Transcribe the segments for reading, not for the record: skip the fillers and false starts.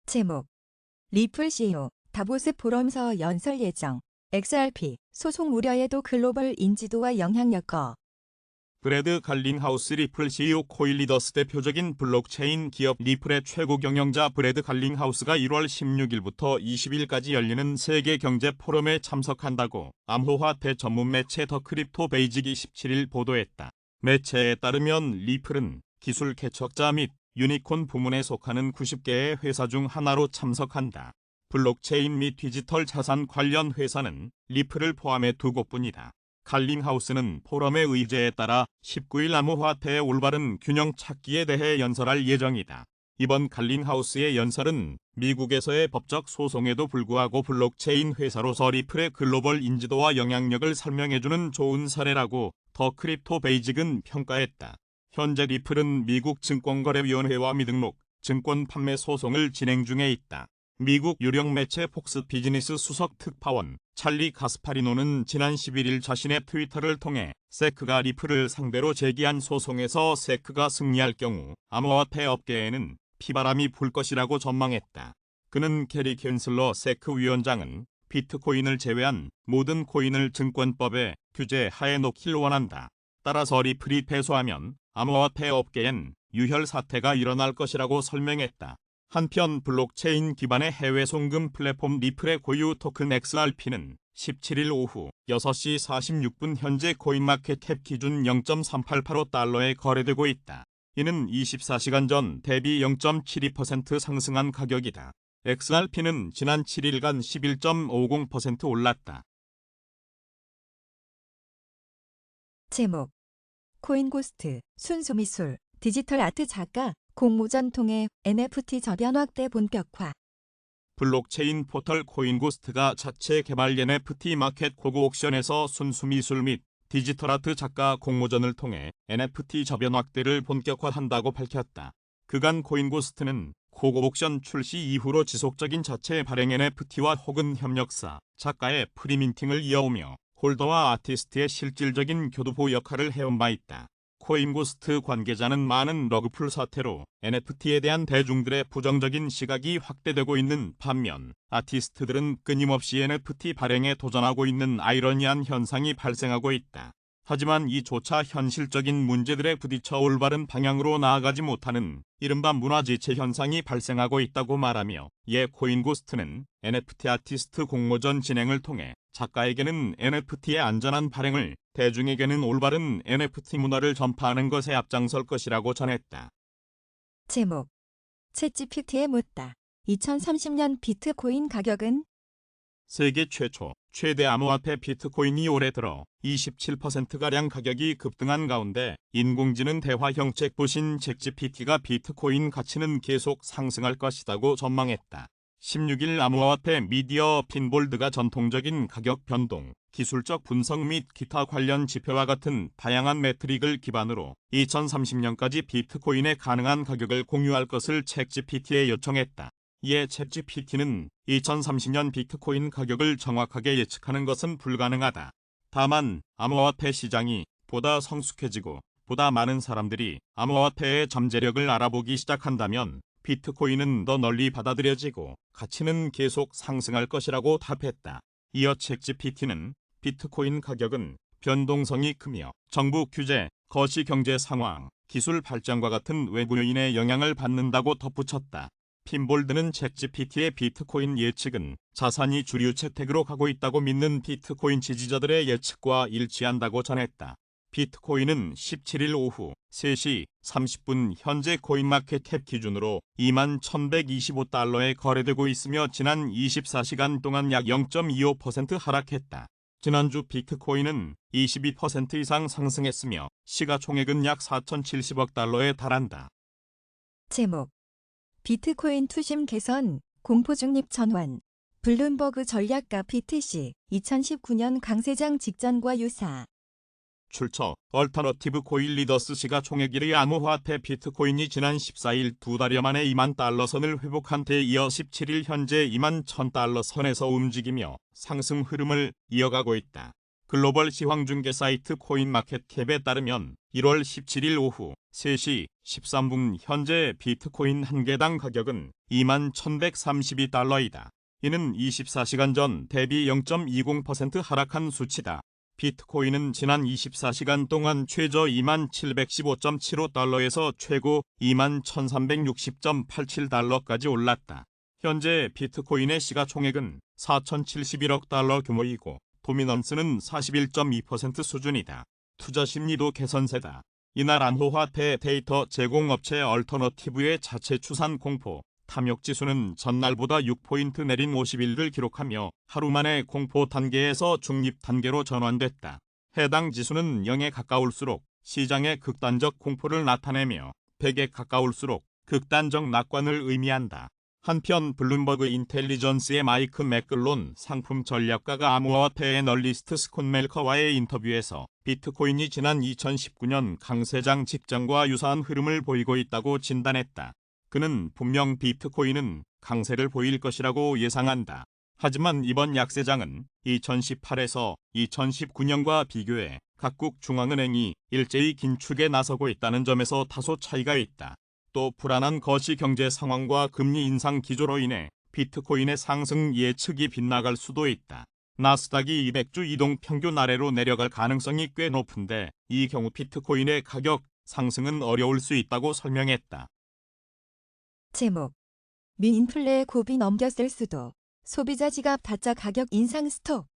제목 리플 CEO 다보스 포럼서 연설 예정. XRP 소송 우려에도 글로벌 인지도와 영향력. 브래드 갈링하우스 리플 CEO 코일리더스 대표적인 블록체인 기업 리플의 최고 경영자 브래드 갈링하우스가 1월 16일부터 20일까지 열리는 세계 경제 포럼에 참석한다고 암호화폐 전문 매체 더 크립토 베이직이 17일 보도했다. 매체에 따르면 리플은 기술 개척자 및 유니콘 부문에 속하는 90개의 회사 중 하나로 참석한다. 블록체인 및 디지털 자산 관련 회사는 리플을 포함해 2곳뿐이다. 갈링하우스는 포럼의 의제에 따라 19일 암호화폐의 올바른 균형 찾기에 대해 연설할 예정이다. 이번 갈링하우스의 연설은 미국에서의 법적 소송에도 불구하고 블록체인 회사로서 리플의 글로벌 인지도와 영향력을 설명해주는 좋은 사례라고 더 크립토 베이직은 평가했다. 현재 리플은 미국 증권거래위원회와 미등록 증권 판매 소송을 진행 중에 있다. 미국 유력 매체 폭스 비즈니스 수석 특파원 찰리 가스파리노는 지난 11일 자신의 트위터를 통해 세크가 리플을 상대로 제기한 소송에서 세크가 승리할 경우 암호화폐 업계에는 피바람이 불 것이라고 전망했다. 그는 게리 캔슬러 세크 위원장은 비트코인을 제외한 모든 코인을 증권법의 규제 하에 놓길 원한다. 따라서 리플이 패소하면 암호화폐 업계엔 유혈 사태가 일어날 것이라고 설명했다. 한편 블록체인 기반의 해외 송금 플랫폼 리플의 고유 토큰 XRP는 17일 오후 6시 46분 현재 코인마켓캡 기준 0.388달러에 거래되고 있다. 이는 24시간 전 대비 0.72% 상승한 가격이다. XRP는 지난 7일간 11.50% 올랐다. 제목 코인고스트 순수미술 디지털 아트 작가 공모전 통해 NFT 저변 확대 본격화. 블록체인 포털 코인고스트가 자체 개발 NFT 마켓 고고 옥션에서 순수미술 및 디지털 아트 작가 공모전을 통해 NFT 저변 확대를 본격화한다고 밝혔다. 그간 코인고스트는 고고 옥션 출시 이후로 지속적인 자체 발행 NFT와 혹은 협력사, 작가의 프리민팅을 이어오며 홀더와 아티스트의 실질적인 교두보 역할을 해온 바 있다. 코인고스트 관계자는 많은 러그풀 사태로 NFT에 대한 대중들의 부정적인 시각이 확대되고 있는 반면 아티스트들은 끊임없이 NFT 발행에 도전하고 있는 아이러니한 현상이 발생하고 있다. 하지만 이조차 현실적인 문제들에 부딪혀 올바른 방향으로 나아가지 못하는 이른바 문화지체 현상이 발생하고 있다고 말하며 이에 코인고스트는 NFT 아티스트 공모전 진행을 통해 작가에게는 NFT의 안전한 발행을, 대중에게는 올바른 NFT 문화를 전파하는 것에 앞장설 것이라고 전했다. 제목 챗GPT에 묻다. 2030년 비트코인 가격은? 세계 최초, 최대 암호화폐 비트코인이 올해 들어 27%가량 가격이 급등한 가운데 인공지능 대화 형책 부신 챗GPT가 비트코인 가치는 계속 상승할 것이라고 전망했다. 16일 암호화폐 미디어 핀볼드가 전통적인 가격 변동, 기술적 분석 및 기타 관련 지표와 같은 다양한 매트릭을 기반으로 2030년까지 비트코인의 가능한 가격을 공유할 것을 챗GPT에 요청했다. 이에 챗GPT는 2030년 비트코인 가격을 정확하게 예측하는 것은 불가능하다. 다만 암호화폐 시장이 보다 성숙해지고 보다 많은 사람들이 암호화폐의 잠재력을 알아보기 시작한다면 비트코인은 더 널리 받아들여지고 가치는 계속 상승할 것이라고 답했다. 이어 챗GPT는 비트코인 가격은 변동성이 크며 정부 규제, 거시경제 상황, 기술 발전과 같은 외부 요인의 영향을 받는다고 덧붙였다. 핀볼드는 챗GPT의 비트코인 예측은 자산이 주류 채택으로 가고 있다고 믿는 비트코인 지지자들의 예측과 일치한다고 전했다. 비트코인은 17일 오후 3시 30분 현재 코인마켓캡 기준으로 21,125달러에 거래되고 있으며 지난 24시간 동안 약 0.25% 하락했다. 지난주 비트코인은 22% 이상 상승했으며 시가총액은 약 4,070억 달러에 달한다. 제목 비트코인 투심 개선 공포 중립 전환. 블룸버그 전략가 BTC 2019년 강세장 직전과 유사. 출처 얼터너티브 코인 리더스 시가총액 1위 암호화폐 비트코인이 지난 14일 2달여 만에 2만 달러 선을 회복한 데 이어 17일 현재 2만 1,000달러 선에서 움직이며 상승 흐름을 이어가고 있다. 글로벌 시황중개 사이트 코인마켓캡에 따르면 1월 17일 오후 3시 13분 현재 비트코인 한 개당 가격은 21,132달러이다. 이는 24시간 전 대비 0.20% 하락한 수치다. 비트코인은 지난 24시간 동안 최저 2715.75달러에서 최고 21,360.87달러까지 올랐다. 현재 비트코인의 시가총액은 4,071억 달러 규모이고 도미넌스는 41.2% 수준이다. 투자 심리도 개선세다. 이날 암호화폐 데이터 제공업체 얼터너티브의 자체 추산 공포 탐욕지수는 전날보다 6포인트 내린 51을 기록하며 하루 만에 공포 단계에서 중립 단계로 전환됐다. 해당 지수는 0에 가까울수록 시장의 극단적 공포를 나타내며 100에 가까울수록 극단적 낙관을 의미한다. 한편 블룸버그 인텔리전스의 마이크 맥글론 상품 전략가가 암호화폐 애널리스트 스콧 멜커와의 인터뷰에서 비트코인이 지난 2019년 강세장 직전과 유사한 흐름을 보이고 있다고 진단했다. 그는 분명 비트코인은 강세를 보일 것이라고 예상한다. 하지만 이번 약세장은 2018에서 2019년과 비교해 각국 중앙은행이 일제히 긴축에 나서고 있다는 점에서 다소 차이가 있다. 또 불안한 거시경제 상황과 금리 인상 기조로 인해 비트코인의 상승 예측이 빗나갈 수도 있다. 나스닥이 200주 이동 평균 아래로 내려갈 가능성이 꽤 높은데 이 경우 비트코인의 가격 상승은 어려울 수 있다고 설명했다. 제목 미인플레의 고비 넘겼을 수도 소비자 지갑 다짜 가격 인상 스톱.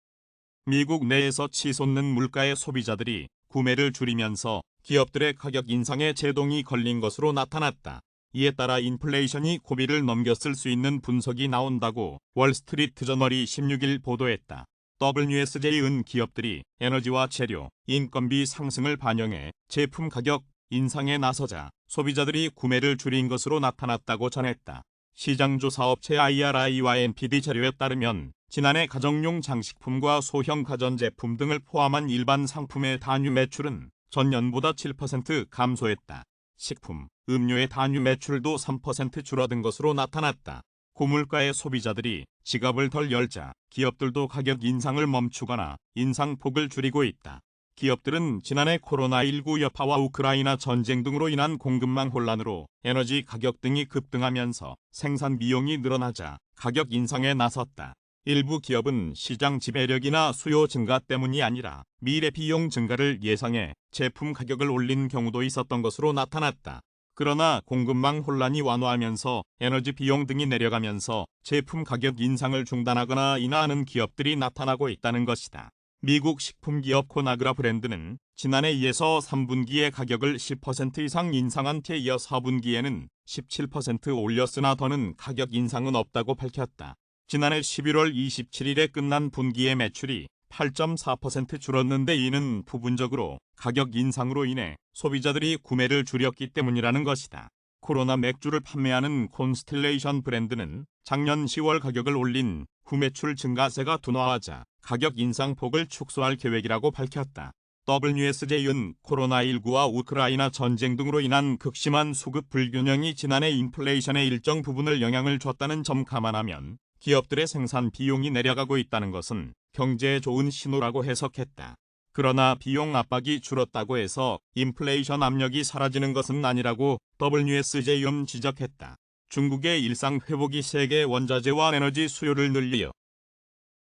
미국 내에서 치솟는 물가의 소비자들이 구매를 줄이면서 기업들의 가격 인상에 제동이 걸린 것으로 나타났다. 이에 따라 인플레이션이 고비를 넘겼을 수 있는 분석이 나온다고 월스트리트 저널이 16일 보도했다. WSJ은 기업들이 에너지와 재료, 인건비 상승을 반영해 제품 가격 인상에 나서자 소비자들이 구매를 줄인 것으로 나타났다고 전했다. 시장조사업체 IRI와 NPD 자료에 따르면 지난해 가정용 장식품과 소형 가전제품 등을 포함한 일반 상품의 단위 매출은 전년보다 7% 감소했다. 식품, 음료의 단위 매출도 3% 줄어든 것으로 나타났다. 고물가의 소비자들이 지갑을 덜 열자 기업들도 가격 인상을 멈추거나 인상폭을 줄이고 있다. 기업들은 지난해 코로나19 여파와 우크라이나 전쟁 등으로 인한 공급망 혼란으로 에너지 가격 등이 급등하면서 생산 비용이 늘어나자 가격 인상에 나섰다. 일부 기업은 시장 지배력이나 수요 증가 때문이 아니라 미래 비용 증가를 예상해 제품 가격을 올린 경우도 있었던 것으로 나타났다. 그러나 공급망 혼란이 완화하면서 에너지 비용 등이 내려가면서 제품 가격 인상을 중단하거나 인하하는 기업들이 나타나고 있다는 것이다. 미국 식품기업 코나그라 브랜드는 지난해 2에서 3분기에 가격을 10% 이상 인상한 뒤에 이어 4분기에는 17% 올렸으나 더는 가격 인상은 없다고 밝혔다. 지난해 11월 27일에 끝난 분기의 매출이 8.4% 줄었는데 이는 부분적으로 가격 인상으로 인해 소비자들이 구매를 줄였기 때문이라는 것이다. 코로나 맥주를 판매하는 콘스텔레이션 브랜드는 작년 10월 가격을 올린 후 매출 증가세가 둔화하자 가격 인상폭을 축소할 계획이라고 밝혔다. WSJ는 코로나19와 우크라이나 전쟁 등으로 인한 극심한 수급 불균형이 지난해 인플레이션의 일정 부분을 영향을 줬다는 점 감안하면 기업들의 생산 비용이 내려가고 있다는 것은 경제에 좋은 신호라고 해석했다. 그러나 비용 압박이 줄었다고 해서 인플레이션 압력이 사라지는 것은 아니라고 WSJ는 지적했다. 중국의 일상 회복이 세계 원자재와 에너지 수요를 늘리어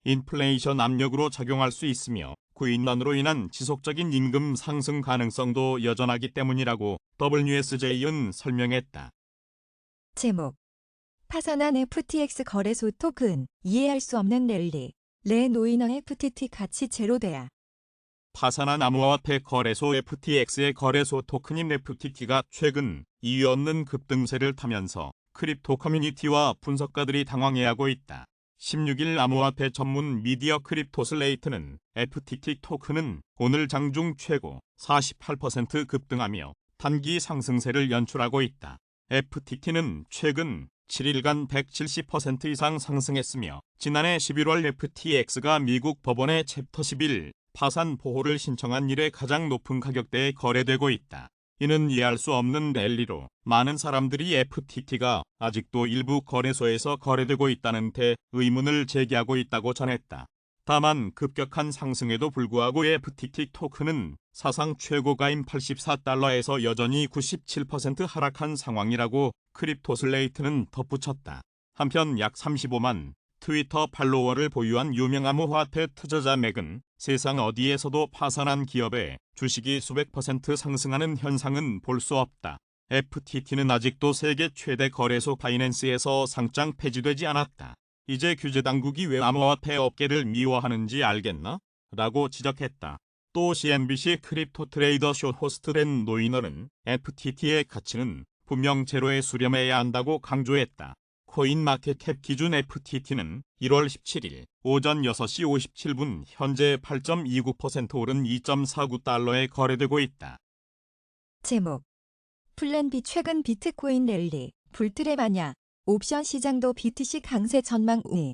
인플레이션 압력으로 작용할 수 있으며 구인난으로 인한 지속적인 임금 상승 가능성도 여전하기 때문이라고 WSJ는 설명했다. 제목 파산한 FTX 거래소 토큰 이해할 수 없는 랠리 레 노이너 FTT 가치 제로돼야. 파산한 암호화폐 거래소 FTX의 거래소 토큰인 FTT가 최근 이유 없는 급등세를 타면서 크립토 커뮤니티와 분석가들이 당황해하고 있다. 16일 암호화폐 전문 미디어 크립토슬레이트는 FTT 토큰은 오늘 장중 최고 48% 급등하며 단기 상승세를 연출하고 있다. FTT는 최근 7일간 170% 이상 상승했으며 지난해 11월 FTX가 미국 법원에 챕터 11 파산 보호를 신청한 이래 가장 높은 가격대에 거래되고 있다. 이는 이해할 수 없는 랠리로 많은 사람들이 FTT가 아직도 일부 거래소에서 거래되고 있다는 데 의문을 제기하고 있다고 전했다. 다만 급격한 상승에도 불구하고 FTT 토큰은 사상 최고가인 $84에서 여전히 97% 하락한 상황이라고 크립토슬레이트는 덧붙였다. 한편 약 35만 트위터 팔로워를 보유한 유명 암호화폐 투자자 맥은 세상 어디에서도 파산한 기업의 주식이 수백 % 상승하는 현상은 볼 수 없다. FTT는 아직도 세계 최대 거래소 바이낸스에서 상장 폐지되지 않았다. 이제 규제 당국이 왜 암호화폐 업계를 미워하는지 알겠나? 라고 지적했다. 또 CNBC 크립토 트레이더 쇼 호스트된 노이너는 FTT의 가치는 분명 제로에 수렴해야 한다고 강조했다. 코인마켓캡 기준 FTT는 1월 17일 오전 6시 57분 현재 8.29% 오른 $2.49에 거래되고 있다. 제목 플랜 B 최근 비트코인 랠리 불트랩 아냐 옵션 시장도 BTC 강세 전망 우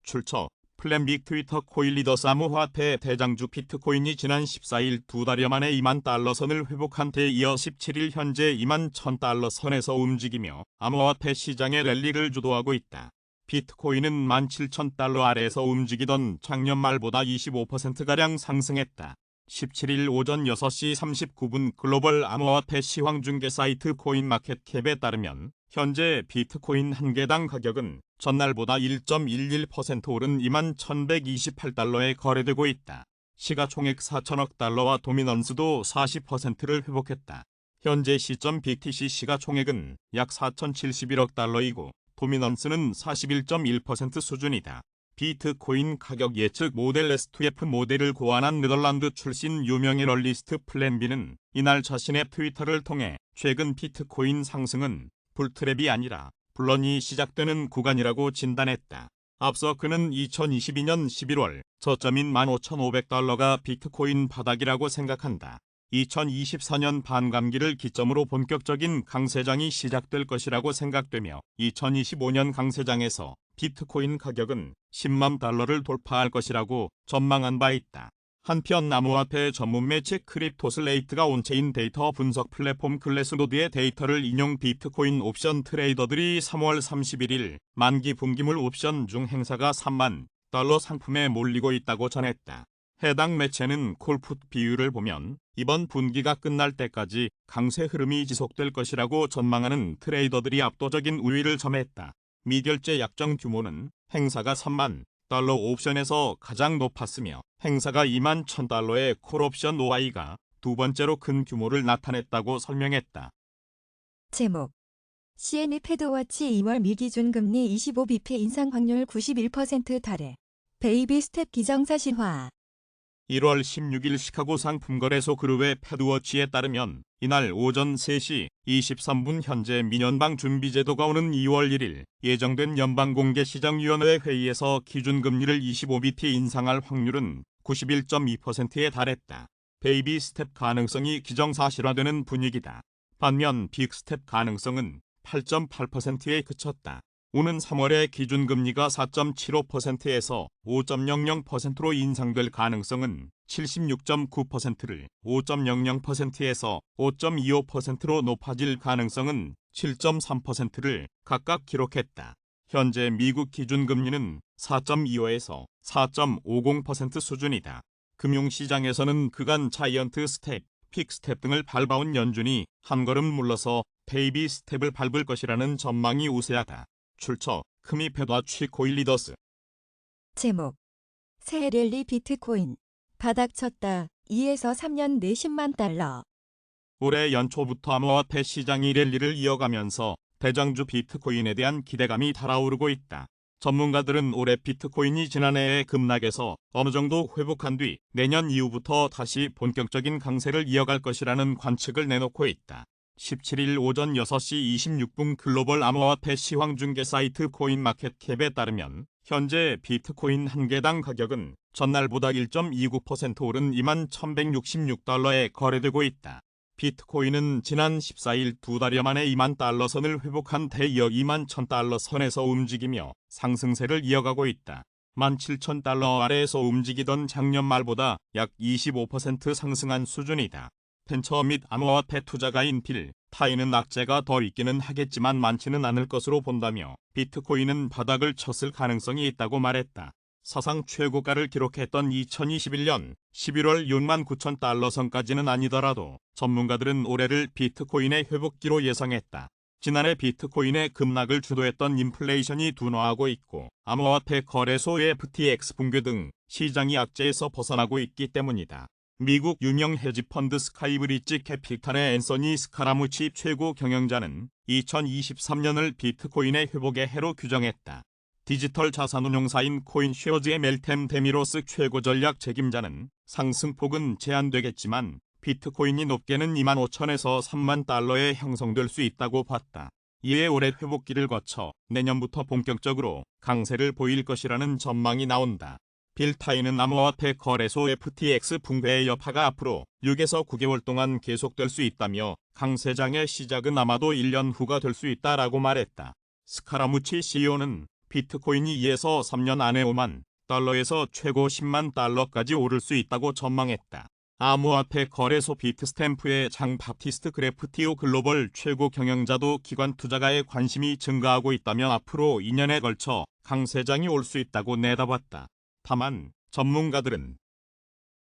출처 플랜 B 트위터 코일리더스 암호화폐 대장주 비트코인이 지난 14일 2달여 만에 $2만 선을 회복한 데 이어 17일 현재 $2만 1,000 선에서 움직이며 암호화폐 시장의 랠리를 주도하고 있다. 비트코인은 17,000달러 아래에서 움직이던 작년 말보다 25%가량 상승했다. 17일 오전 6시 39분 글로벌 암호화폐 시황중개 사이트 코인마켓캡에 따르면 현재 비트코인 한 개당 가격은 전날보다 1.11% 오른 $2만 1,128에 거래되고 있다. 시가총액 4천억 달러와 도미넌스도 40%를 회복했다. 현재 시점 BTC 시가총액은 약 4,071억 달러이고 도미넌스는 41.1% 수준이다. 비트코인 가격 예측 모델 S2F 모델을 고안한 네덜란드 출신 유명 애널리스트 플랜 B는 이날 자신의 트위터를 통해 최근 비트코인 상승은 불트랩이 아니라 분런이 시작되는 구간이라고 진단했다. 앞서 그는 2022년 11월 저점인 15,500달러가 비트코인 바닥이라고 생각한다. 2024년 반감기를 기점으로 본격적인 강세장이 시작될 것이라고 생각되며 2025년 강세장에서 비트코인 가격은 10만 달러를 돌파할 것이라고 전망한 바 있다. 한편 암호화폐 전문 매체 크립토슬레이트가 온체인 데이터 분석 플랫폼 글래스노드의 데이터를 인용 비트코인 옵션 트레이더들이 3월 31일 만기 분기물 옵션 중 행사가 3만 달러 상품에 몰리고 있다고 전했다. 해당 매체는 콜풋 비율을 보면 이번 분기가 끝날 때까지 강세 흐름이 지속될 것이라고 전망하는 트레이더들이 압도적인 우위를 점했다. 미결제 약정 규모는 행사가 3만 달러 옵션에서 가장 높았으며 행사가 2만 1,000달러의 콜옵션 OI가 두 번째로 큰 규모를 나타냈다고 설명했다. 제목 CME 패드워치 2월 미기준 금리 25bp 인상 확률 91% 달해 베이비 스텝 기정사실화 1월 16일 시카고 상품거래소 그룹의 패드워치에 따르면 이날 오전 3시 23분 현재 민연방 준비제도가 오는 2월 1일 예정된 연방공개시장위원회 회의에서 기준금리를 25bp 인상할 확률은 91.2%에 달했다. 베이비 스텝 가능성이 기정사실화되는 분위기다. 반면 빅스텝 가능성은 8.8%에 그쳤다. 오는 3월에 기준금리가 4.75%에서 5.00%로 인상될 가능성은 76.9%를 5.00%에서 5.25%로 높아질 가능성은 7.3%를 각각 기록했다. 현재 미국 기준금리는 4.25에서 4.50% 수준이다. 금융시장에서는 그간 자이언트 스텝, 픽스텝 등을 밟아온 연준이 한 걸음 물러서 베이비 스텝을 밟을 것이라는 전망이 우세하다. 출처 크미패드워치 코일리더스 제목 새해 랠리 비트코인 바닥 쳤다 2에서 3년 내 10만 달러 올해 연초부터 암호화폐 시장이 랠리를 이어가면서 대장주 비트코인에 대한 기대감이 달아오르고 있다. 전문가들은 올해 비트코인이 지난해의 급락에서 어느 정도 회복한 뒤 내년 이후부터 다시 본격적인 강세를 이어갈 것이라는 관측을 내놓고 있다. 17일 오전 6시 26분 글로벌 암호화폐 시황중개 사이트 코인마켓캡에 따르면 현재 비트코인 한 개당 가격은 전날보다 1.29% 오른 2만 1,166달러에 거래되고 있다. 비트코인은 지난 14일 2달여 만에 2만 달러 선을 회복한 데 이어 2만 1,000달러 선에서 움직이며 상승세를 이어가고 있다. 17,000달러 아래에서 움직이던 작년 말보다 약 25% 상승한 수준이다. 벤처 및 암호화폐 투자가인 빌 타이는 악재가 더 있기는 하겠지만 많지는 않을 것으로 본다며 비트코인은 바닥을 쳤을 가능성이 있다고 말했다. 사상 최고가를 기록했던 2021년 11월 6만 9천 달러 선까지는 아니더라도 전문가들은 올해를 비트코인의 회복기로 예상했다. 지난해 비트코인의 급락을 주도했던 인플레이션이 둔화하고 있고 암호화폐 거래소 FTX 붕괴 등 시장이 악재에서 벗어나고 있기 때문이다. 미국 유명 헤지펀드 스카이브리지 캐피탈의 앤서니 스카라무치 최고 경영자는 2023년을 비트코인의 회복의 해로 규정했다. 디지털 자산운용사인 코인쉐어즈의 멜템 데미로스 최고 전략 책임자는 상승폭은 제한되겠지만 비트코인이 높게는 2만 5천에서 3만 달러에 형성될 수 있다고 봤다. 이에 올해 회복기를 거쳐 내년부터 본격적으로 강세를 보일 것이라는 전망이 나온다. 빌타인은 암호화폐 거래소 FTX 붕괴의 여파가 앞으로 6에서 9개월 동안 계속될 수 있다며 강세장의 시작은 아마도 1년 후가 될 수 있다라고 말했다. 스카라무치 CEO는 비트코인이 2에서 3년 안에 5만 달러에서 최고 10만 달러까지 오를 수 있다고 전망했다. 암호화폐 거래소 비트스탬프의 장 바티스트 그래프티오 글로벌 최고 경영자도 기관 투자가의 관심이 증가하고 있다며 앞으로 2년에 걸쳐 강세장이 올 수 있다고 내다봤다. 다만 전문가들은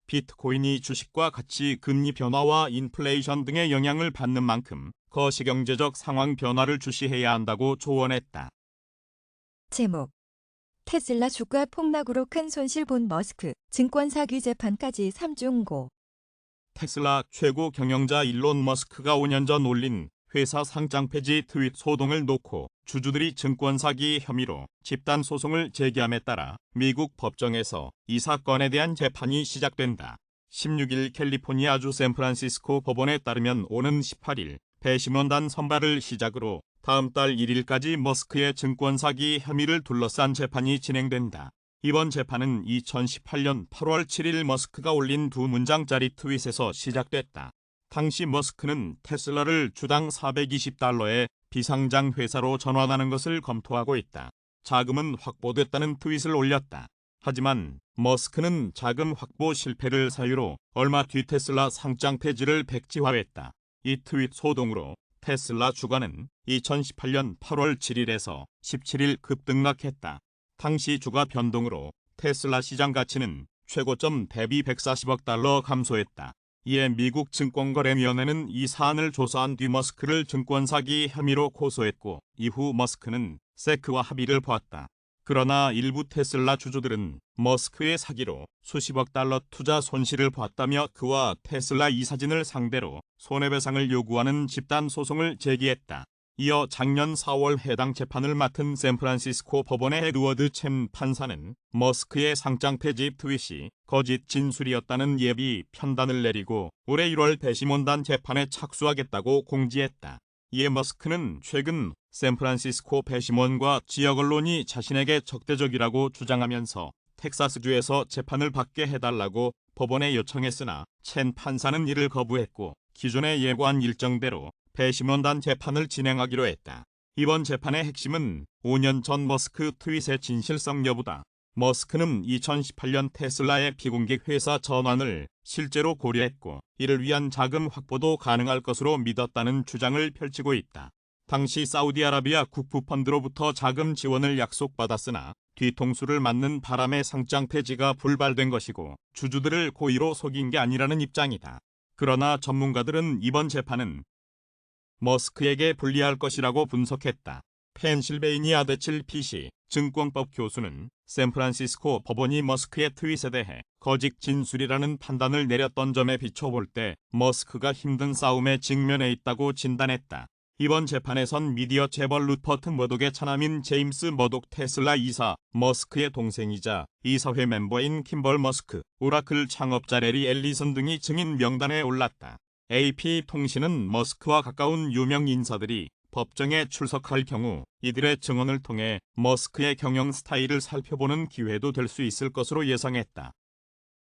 비트코인이 주식과 같이 금리 변화와 인플레이션 등의 영향을 받는 만큼 거시경제적 상황 변화를 주시해야 한다고 조언했다. 제목 테슬라 주가 폭락으로 큰 손실 본 머스크, 증권 사기 재판까지 3중고. 테슬라 최고 경영자 일론 머스크가 5년 전 올린 회사 상장 폐지 트윗 소동을 놓고 주주들이 증권 사기 혐의로 집단 소송을 제기함에 따라 미국 법정에서 이 사건에 대한 재판이 시작된다. 16일 캘리포니아주 샌프란시스코 법원에 따르면 오는 18일 배심원단 선발을 시작으로 다음 달 1일까지 머스크의 증권 사기 혐의를 둘러싼 재판이 진행된다. 이번 재판은 2018년 8월 7일 머스크가 올린 2문장짜리 트윗에서 시작됐다. 당시 머스크는 테슬라를 주당 420달러에 비상장 회사로 전환하는 것을 검토하고 있다. 자금은 확보됐다는 트윗을 올렸다. 하지만 머스크는 자금 확보 실패를 사유로 얼마 뒤 테슬라 상장 폐지를 백지화했다. 이 트윗 소동으로 테슬라 주가는 2018년 8월 7일에서 17일 급등락했다. 당시 주가 변동으로 테슬라 시장 가치는 최고점 대비 140억 달러 감소했다. 이에 미국 증권거래위원회는 이 사안을 조사한 뒤 머스크를 증권 사기 혐의로 고소했고 이후 머스크는 세크와 합의를 보았다. 그러나 일부 테슬라 주주들은 머스크의 사기로 수십억 달러 투자 손실을 봤다며 그와 테슬라 이사진을 상대로 손해배상을 요구하는 집단 소송을 제기했다. 이어 작년 4월 해당 재판을 맡은 샌프란시스코 법원의 에드워드 챔 판사는 머스크의 상장 폐지 트윗이 거짓 진술이었다는 예비 편단을 내리고 올해 1월 배심원단 재판에 착수하겠다고 공지했다. 이에 머스크는 최근 샌프란시스코 배심원과 지역 언론이 자신에게 적대적이라고 주장하면서 텍사스주에서 재판을 받게 해달라고 법원에 요청했으나 첸 판사는 이를 거부했고 기존에 예고한 일정대로 배심원단 재판을 진행하기로 했다. 이번 재판의 핵심은 5년 전 머스크 트윗의 진실성 여부다. 머스크는 2018년 테슬라의 비공개 회사 전환을 실제로 고려했고 이를 위한 자금 확보도 가능할 것으로 믿었다는 주장을 펼치고 있다. 당시 사우디아라비아 국부펀드로부터 자금 지원을 약속받았으나 뒤통수를 맞는 바람에 상장 폐지가 불발된 것이고 주주들을 고의로 속인 게 아니라는 입장이다. 그러나 전문가들은 이번 재판은 머스크에게 불리할 것이라고 분석했다. 펜실베이니아 대칠 PC 증권법 교수는 샌프란시스코 법원이 머스크의 트윗에 대해 거짓 진술이라는 판단을 내렸던 점에 비춰볼 때 머스크가 힘든 싸움에 직면해 있다고 진단했다. 이번 재판에선 미디어 재벌 루퍼트 머독의 차남인 제임스 머독 테슬라 이사, 머스크의 동생이자 이사회 멤버인 킴벌 머스크, 오라클 창업자 레리 앨리선 등이 증인 명단에 올랐다. AP통신은 머스크와 가까운 유명 인사들이 법정에 출석할 경우 이들의 증언을 통해 머스크의 경영 스타일을 살펴보는 기회도 될 수 있을 것으로 예상했다.